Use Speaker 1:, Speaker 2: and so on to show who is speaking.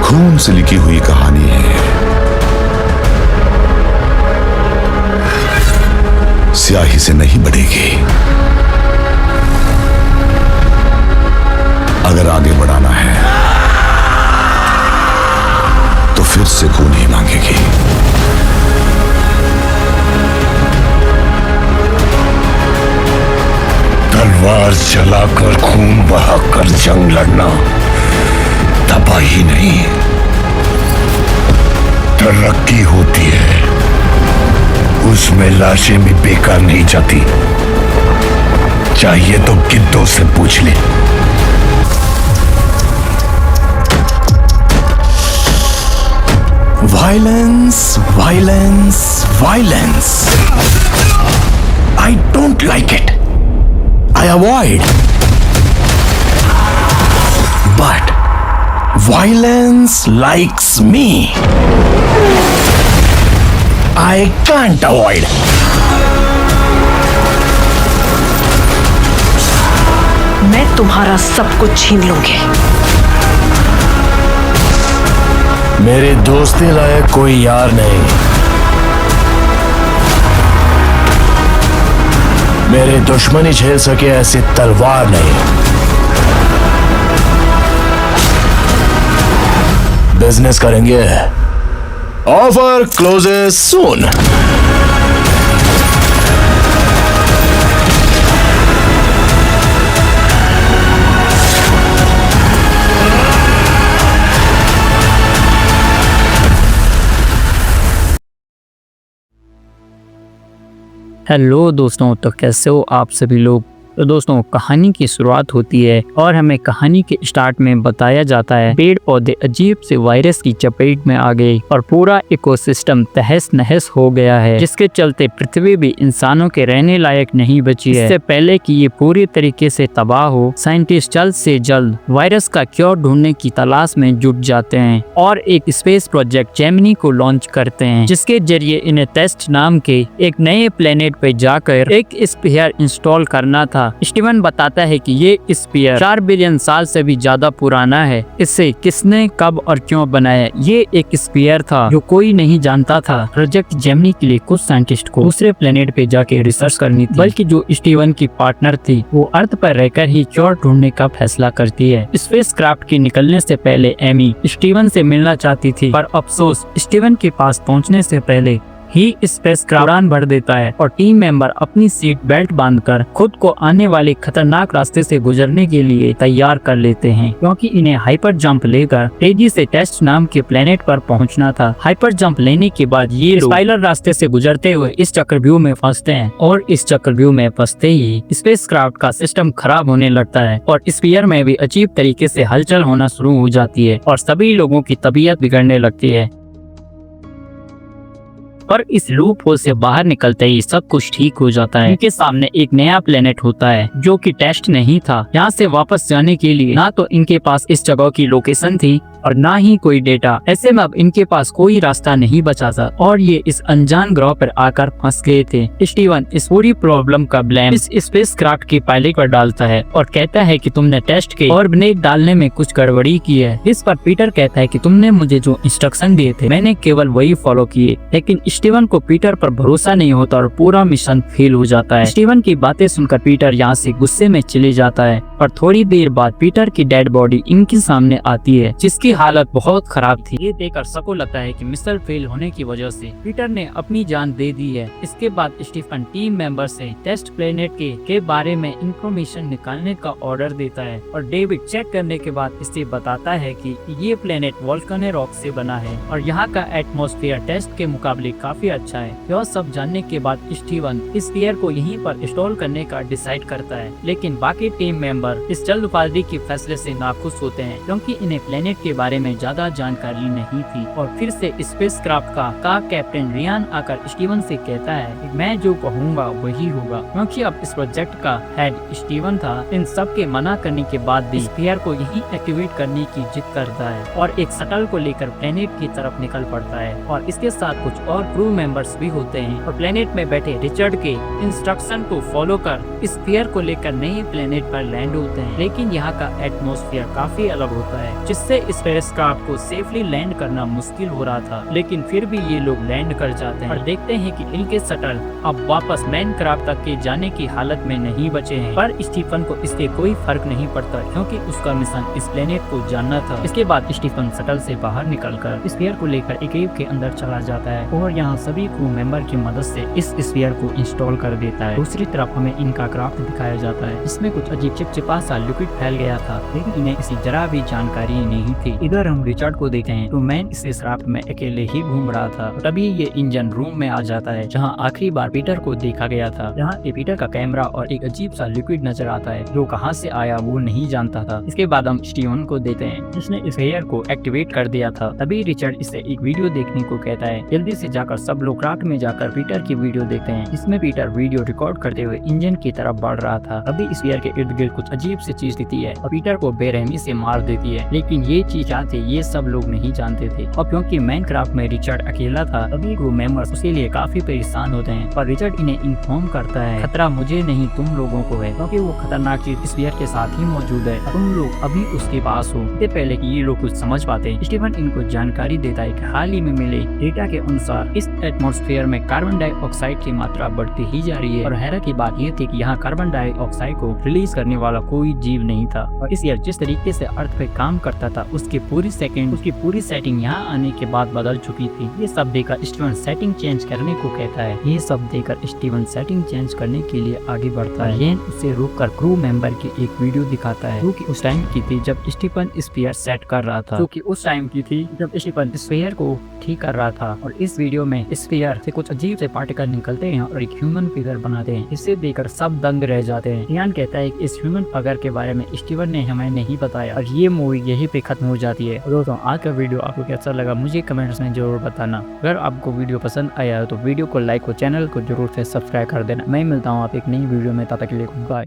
Speaker 1: खून से लिखी हुई कहानी है। स्याही से नहीं बढ़ेगी। अगर आगे बढ़ाना है तो फिर से खून ही मांगेगी।
Speaker 2: तलवार चलाकर खून बहाकर जंग लड़ना तबाही नहीं, तरक्की होती है। उसमें लाशें भी बेकार नहीं जाती। चाहिए तो गिद्धों से पूछ ले।
Speaker 3: Violence, violence, violence. I don't like it. I avoid. But violence likes me. I can't avoid.
Speaker 4: मैं तुम्हारा सब कुछ छीन लूंगी।
Speaker 3: मेरे दोस्ती लायक कोई यार नहीं। मेरे दुश्मनी झेल सके ऐसी तलवार नहीं। बिजनेस करेंगे। ऑफर क्लोजेस सून।
Speaker 5: हेलो दोस्तों, तो कैसे हो आप सभी लोग। तो दोस्तों, कहानी की शुरुआत होती है और हमें कहानी के स्टार्ट में बताया जाता है पेड़ पौधे अजीब से वायरस की चपेट में आ गए और पूरा इकोसिस्टम तहस नहस हो गया है, जिसके चलते पृथ्वी भी इंसानों के रहने लायक नहीं बची है। इससे पहले कि ये पूरी तरीके से तबाह हो, साइंटिस्ट जल्द से जल्द वायरस का क्योर ढूंढने की तलाश में जुट जाते हैं और एक स्पेस प्रोजेक्ट जेमिनी को लॉन्च करते हैं, जिसके जरिए इन्हें टेस्ट नाम के एक नए प्लेनेट पे जाकर एक स्फीयर इंस्टॉल करना था। स्टीवन बताता है कि ये स्फीयर 4 बिलियन साल से भी ज्यादा पुराना है। इसे किसने, कब और क्यों बनाया, ये एक स्फीयर था जो कोई नहीं जानता था। प्रोजेक्ट जेमिनी के लिए कुछ साइंटिस्ट को दूसरे प्लेनेट पे जाके रिसर्च करनी थी, बल्कि जो स्टीवन की पार्टनर थी वो अर्थ पर रहकर ही क्योर ढूंढने का फैसला करती है। स्पेस क्राफ्ट के निकलने से पहले एमी स्टीवन से मिलना चाहती थी, पर अफसोस स्टीवन के पास पहुंचने से पहले ही स्पेस क्राफ्ट उड़ान भर देता है और टीम मेंबर अपनी सीट बेल्ट बांधकर खुद को आने वाले खतरनाक रास्ते से गुजरने के लिए तैयार कर लेते हैं, क्योंकि इन्हें हाइपर जंप लेकर तेजी से टेस्ट नाम के प्लेनेट पर पहुंचना था। हाइपर जंप लेने के बाद ये स्पाइरल रास्ते से गुजरते हुए इस चक्रव्यूह में फंसते हैं और इस चक्रव्यूह में फंसते ही स्पेस क्राफ्ट का सिस्टम खराब होने लगता है और स्फीयर में भी अजीब तरीके से हलचल होना शुरू हो जाती है और सभी लोगों की तबीयत बिगड़ने लगती है। पर इस लूप होल से बाहर निकलते ही सब कुछ ठीक हो जाता है। इनके सामने एक नया प्लेनेट होता है जो कि टेस्ट नहीं था। यहाँ से वापस जाने के लिए ना तो इनके पास इस जगह की लोकेशन थी और ना ही कोई डेटा। ऐसे में अब इनके पास कोई रास्ता नहीं बचा था और ये इस अनजान ग्रह पर आकर फंस गए थे। स्टीवन इस पूरी प्रॉब्लम का ब्लेम इस स्पेस क्राफ्ट के पायलट पर डालता है और कहता है कि तुमने टेस्ट के ऑर्बिनेट डालने में कुछ गड़बड़ी की है। इस पर पीटर कहता है कि तुमने मुझे जो इंस्ट्रक्शन दिए थे मैंने केवल वही फॉलो किए, लेकिन स्टीवन को पीटर पर भरोसा नहीं होता और पूरा मिशन फेल हो जाता है। स्टीवन की बातें सुनकर पीटर यहाँ से गुस्से में चले जाता है और थोड़ी देर बाद पीटर की डेड बॉडी इनके सामने आती है, जिसकी हालत बहुत खराब थी। ये देखकर सबको लगता है कि मिशन फेल होने की वजह से पीटर ने अपनी जान दे दी है। इसके बाद स्टीफन टीम मेंबर से टेस्ट प्लेनेट के बारे में इंफॉर्मेशन निकालने का ऑर्डर देता है और डेविड चेक करने के बाद इसे बताता है कि ये प्लेनेट वोल्केनो रॉक से बना है और यहाँ का एटमॉस्फेयर टेस्ट के मुकाबले काफी अच्छा है। यह सब जानने के बाद स्टीवन इस स्फीयर को यहीं पर इंस्टॉल करने का डिसाइड करता है, लेकिन बाकी टीम मेंबर इस जल्दबाजी के फैसले से नाखुश होते हैं, क्योंकि इन्हें प्लेनेट के बारे में ज्यादा जानकारी नहीं थी। और फिर से स्पेस क्राफ्ट का कैप्टन रियान आकर स्टीवन से कहता है कि मैं जो कहूँगा वही होगा, क्योंकि अब इस प्रोजेक्ट का हेड स्टीवन था। इन सब के मना करने के बाद भी स्फीयर को यही एक्टिवेट करने की जिद करता है और एक शटल को लेकर प्लेनेट की तरफ निकल पड़ता है और इसके साथ कुछ और क्रू मेंबर्स भी होते हैं और प्लेनेट में बैठे रिचर्ड के इंस्ट्रक्शन को फॉलो कर स्फीयर को लेकर नए प्लेनेट पर लैंड होते हैं। लेकिन यहाँ का एटमॉस्फेयर काफी अलग होता है, जिससे स्पेसक्राफ्ट को सेफली लैंड करना मुश्किल हो रहा था, लेकिन फिर भी ये लोग लैंड कर जाते हैं और देखते हैं कि इनके शटल अब वापस माइनक्राफ्ट तक के जाने की हालत में नहीं बचे हैं। पर स्टीफन को इससे कोई फर्क नहीं पड़ता क्योंकि उसका मिशन इस प्लेनेट को जानना था। इसके बाद स्टीफन शटल से बाहर निकलकर स्फीयर को लेकर एक केव के अंदर चला जाता है और यहाँ सभी क्रू मेंबर की मदद से इस स्फीयर को इंस्टॉल कर देता है। दूसरी तरफ हमें इनका क्राफ्ट दिखाया जाता है। इसमें कुछ अजीब चिपचिपा सा लिक्विड फैल गया था, लेकिन इन्हें इसी जरा भी जानकारी नहीं थी। इधर हम रिचर्ड को देखते हैं तो मैन इस क्राफ्ट में अकेले ही घूम रहा था। तभी ये इंजन रूम में आ जाता है जहाँ आखिरी बार पीटर को देखा गया था। यहाँ पीटर का कैमरा और एक अजीब सा लिक्विड नजर आता है जो कहाँ से आया वो नहीं जानता था। इसके बाद हम स्टीवन को देते हैं जिसने इस फेयर को एक्टिवेट कर दिया था। तभी रिचर्ड इससे एक वीडियो देखने को कहता है। जल्दी से जाकर सब लोग क्राफ्ट में जाकर पीटर की वीडियो देखते हैं। इसमें पीटर वीडियो रिकॉर्ड करते हुए इंजन की तरफ बढ़ रहा था। तभी इस फेयर के इर्द गिर्द कुछ अजीब सी चीज दिखती है और पीटर को बेरहमी से मार देती है, लेकिन ये चीज क्या थी ये सब लोग नहीं जानते थे। और क्योंकि माइनक्राफ्ट में रिचर्ड अकेला था तभी क्रू मेंबर्स उसके लिए काफी परेशान होते हैं। पर रिचर्ड इन्हें इन्फॉर्म करता है खतरा मुझे नहीं तुम लोगों को है, क्योंकि वो खतरनाक चीज इस फेयर के साथ ही मौजूद है। तुम लोग अभी उसके पास हो। इससे पहले कि ये लोग कुछ समझ पाते हैं स्टीफन इनको जानकारी देता है कि हाल ही में मिले डेटा के अनुसार इस एटमॉस्फेयर में कार्बन डाइऑक्साइड की मात्रा बढ़ती ही जा रही है। और हैरत की बात यह थी कि यहाँ कार्बन डाइऑक्साइड को रिलीज करने वाला कोई जीव नहीं था। और इस जिस तरीके से अर्थ पे काम करता था उसकी पूरी सेटिंग यहाँ आने के बाद बदल चुकी थी। ये सब देखकर स्टीवन सेटिंग चेंज करने को कहता है। ये सब देखकर स्टीवन सेटिंग चेंज करने के लिए आगे बढ़ता है। येन उसे रोककर क्रू मेंबर की एक वीडियो दिखाता है जो कि उस टाइम की थी जब स्टीफन स्फीयर सेट कर रहा था, स्फीयर को ठीक कर रहा था। और इस वीडियो में स्फीयर से कुछ अजीब से पार्टिकल निकलते हैं और एक ह्यूमन फिगर बनाते हैं। इसे देखकर सब दंग रह जाते हैं। यान कहता है कि इस ह्यूमन फिगर के बारे में स्टीवन ने हमें नहीं बताया। और ये मूवी यहीं पे खत्म हो जाती है। दोस्तों आज का वीडियो आपको कैसा लगा मुझे कमेंट्स में जरूर बताना। अगर आपको वीडियो पसंद आया तो वीडियो को लाइक और चैनल को जरूर से सब्सक्राइब कर देना। मैं मिलता हूँ आप एक नई वीडियो में, तब तक के लिए गुड बाय।